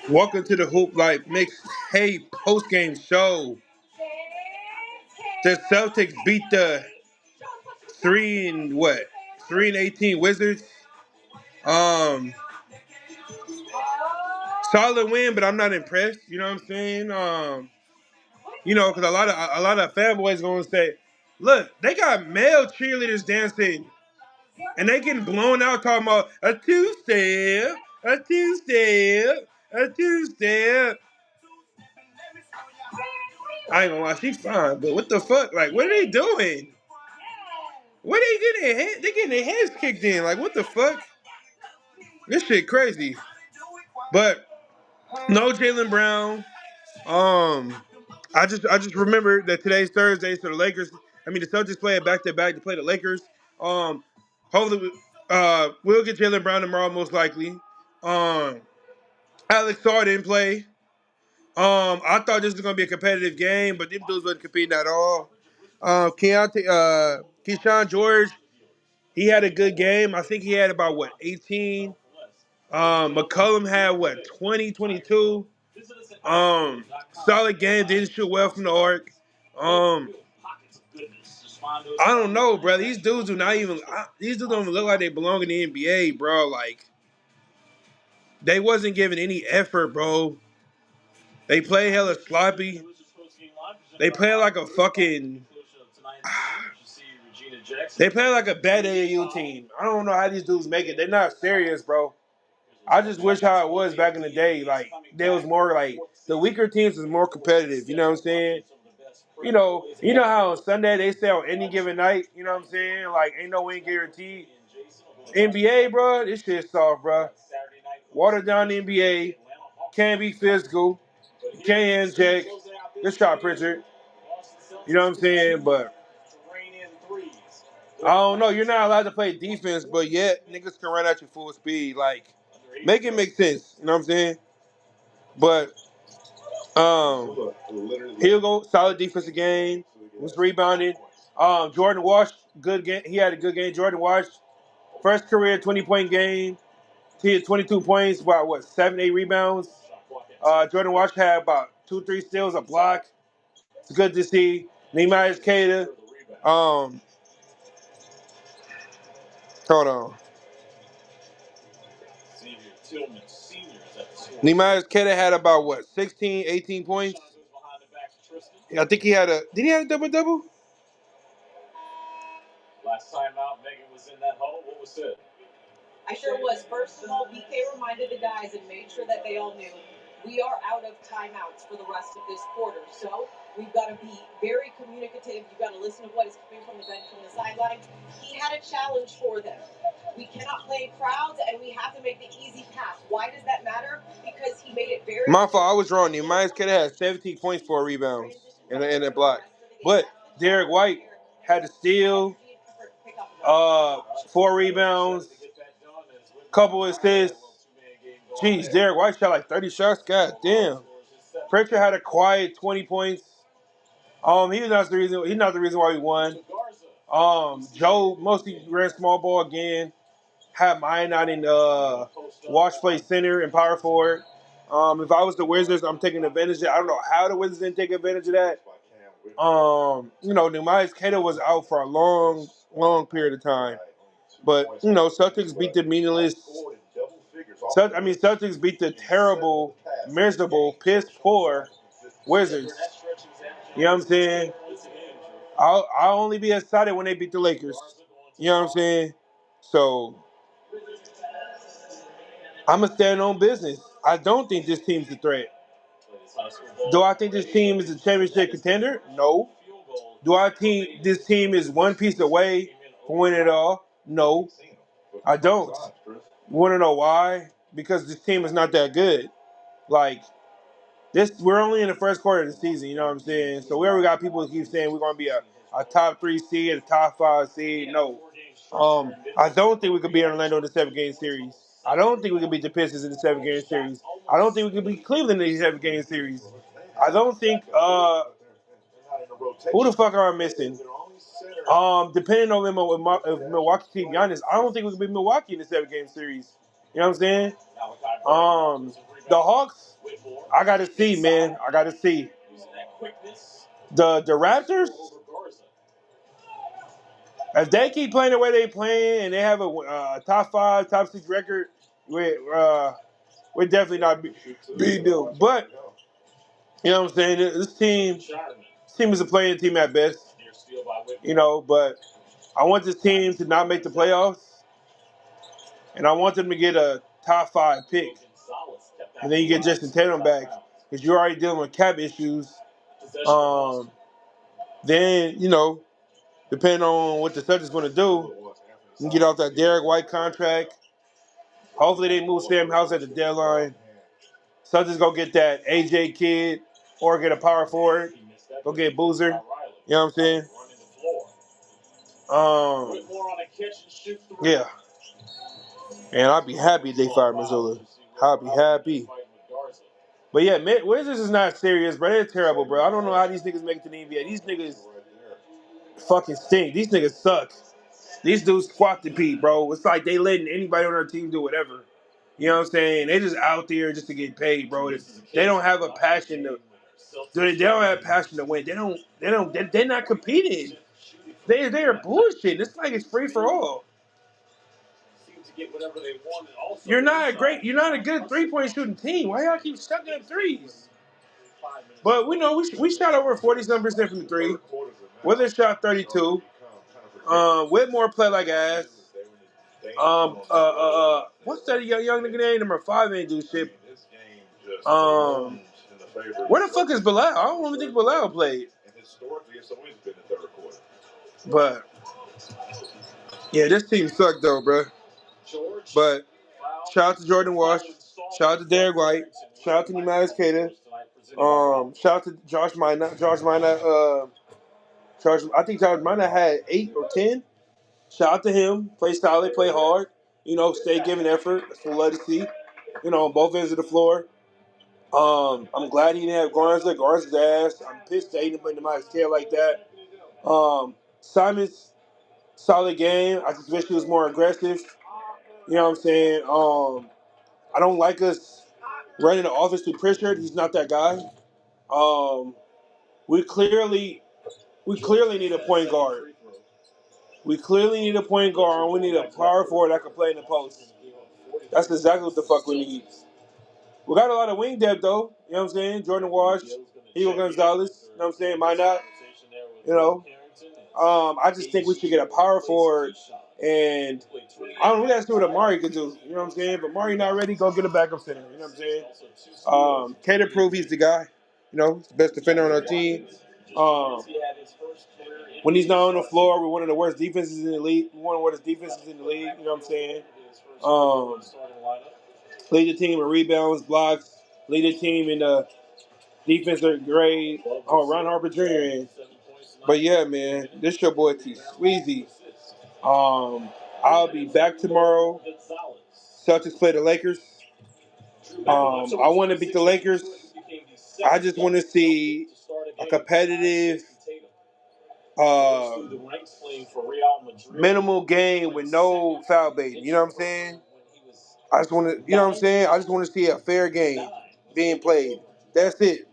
Welcome to the Hoop Life Mixtape post game show. The Celtics beat the 3-18 Wizards. Solid win, but I'm not impressed. You know what I'm saying? Because a lot of fanboys gonna say, look, they got male cheerleaders dancing, and they getting blown out talking about a two-step, a two-step, a two-step. I ain't gonna lie, she's fine, but what the fuck? Like, what are they doing? What are they getting their head? They getting their heads kicked in. Like, what the fuck? This shit crazy. But no Jaylen Brown. I just remember that today's Thursday, so the Celtics play it back to back to play the Lakers. Hopefully, we'll get Jaylen Brown tomorrow, most likely. Alex Sarr didn't play. I thought this was gonna be a competitive game, but them dudes wasn't competing at all. Keyshawn George, he had a good game. I think he had about 18. McCollum had 20, 22. Solid game, didn't shoot well from the arc. I don't know, bro. These dudes don't even look like they belong in the NBA, bro. Like, they wasn't giving any effort, bro. They play hella sloppy. They play like a fucking. They play like a bad AAU team. I don't know how these dudes make it. They're not serious, bro. I just wish how it was back in the day. Like, there was more like the weaker teams was more competitive. You know what I'm saying? You know how on Sunday they say on any given night. You know what I'm saying? Like, ain't no win guaranteed. NBA, bro, this shit's soft, bro. Water down the NBA. Can't be physical. Can't inject. Good shot, Pritchard. You know what I'm saying? But I don't know. You're not allowed to play defense, but yet niggas can run at you full speed. Like, make it make sense. You know what I'm saying? But he'll go solid defensive game. Was rebounded. Jordan Walsh, good game. He had a good game. Jordan Walsh, first career 20-point game. He had 22 points, about 7, 8 rebounds. Jordan Walsh had about 2, 3 steals, a block. It's good to see. Nehemiah Cater. Hold on. Nehemiah Cater had about 16, 18 points. I think he had a. Did he have a double double? Last time out, Megan was in that hole. What was said? I sure was. First of all, BK reminded the guys and made sure that they all knew we are out of timeouts for the rest of this quarter. So we've got to be very communicative. You've got to listen to what is coming from the bench, from the sideline. He had a challenge for them. We cannot play crowds, and we have to make the easy pass. Why does that matter? Because he made it very. My fault. I was wrong. Nehemiah Cater had 17 points, 4 rebounds, and a block. But Derek White had a steal, 4 rebounds, couple assists. Jeez, Derek White shot like 30 shots. God damn. Pritchard had a quiet 20 points. He's not the reason why we won. Joe mostly ran small ball again. Had mine out in watch play center and power forward. If I was the Wizards, I'm taking advantage of it. I don't know how the Wizards didn't take advantage of that. Nehemiah Cater was out for a long, long period of time. But, Celtics beat the meaningless. Celtics beat the terrible, miserable, piss poor Wizards. You know what I'm saying? I'll only be excited when they beat the Lakers. You know what I'm saying? So, I'm going to stand on business. I don't think this team's a threat. Do I think this team is a championship contender? No. Do I think this team is one piece away from winning it all? No. I don't. You want to know why? Because this team is not that good. Like, we're only in the first quarter of the season, you know what I'm saying? So we already got people who keep saying we're going to be a top 3 seed, a top 5 seed. No. I don't think we could beat Orlando in the 7-game series. I don't think we could beat the Pistons in the 7-game series. I don't think we could beat Cleveland in the 7-game series. I don't think who the fuck are I missing? Depending on if Milwaukee keep Giannis, I don't think it could be Milwaukee in the 7-game series. You know what I'm saying? The Hawks, I gotta see, man. I gotta see. The Raptors, if they keep playing the way they playing and they have a top 5, top 6 record, we're definitely not beating them. But you know what I'm saying? This team is a playing team at best. But I want this team to not make the playoffs, and I want them to get a top 5 pick, and then you get Jason Tatum back because you're already dealing with cap issues. Then depending on what the Celtics going to do, you can get off that Derek White contract. Hopefully they move Sam House at the deadline. Celtics go get that AJ kid or get a power forward. Go get Boozer. You know what I'm saying? Yeah. And I'd be happy if they fire Missoula. I'd be happy. But yeah, Wizards is not serious, bro. They're terrible, bro. I don't know how these niggas make it to the NBA. These niggas fucking stink. These niggas suck. These dudes squat the Pete, bro. It's like they letting anybody on their team do whatever. You know what I'm saying? They just out there just to get paid, bro. They don't have a passion to. They don't have passion to win. They're not competing. They're bullshit. It's like it's free for all. You're not a good 3-point shooting team. Why y'all keep stuck in threes? But we know we shot over 40-some% from the three. Withers shot 32. Whitmore played like ass. What's that young nigga name? Number 5 ain't do shit. Where the fuck is Bilal? I don't even think Bilal played. But yeah, this team sucked though, bro. But shout out to Jordan Walsh. Shout out to Derek White. Shout out to Nematis Keita. Shout out to Josh Minor. I think Josh Minor had 8 or 10. Shout out to him. Play solid, play hard. Stay giving effort. That's what we love to see. On both ends of the floor. I'm glad he didn't have Garza. Garza's ass. I'm pissed that he didn't play Nematis Keita like that. Simon's solid game. I just wish he was more aggressive. You know what I'm saying? I don't like us running the offense through Pritchard. He's not that guy. We clearly need a point guard. We clearly need a point guard, and we need a power forward that can play in the post. That's exactly what the fuck we need. We got a lot of wing depth, though. You know what I'm saying? Jordan Walsh, Hugo Gonzalez. You know what I'm saying? Why not? I just think we should get a power forward, and we got to see what Amari could do. You know what I'm saying? But Amari not ready, go get a backup center. You know what I'm saying? Cater prove he's the guy. He's the best defender on our team. When he's not on the floor, we're one of the worst defenses in the league. We're one of the worst defenses in the league. You know what I'm saying? Lead the team in rebounds, blocks. Lead the team in the defensive grade. Ron Harper Jr. in. But yeah, man, this your boy T Sweezy. I'll be back tomorrow. Celtics play the Lakers. I want to beat the Lakers. I just want to see a competitive, minimal game with no foul baiting. You know what I'm saying? I just want to, you know what I'm saying? I just want to see a fair game being played. That's it.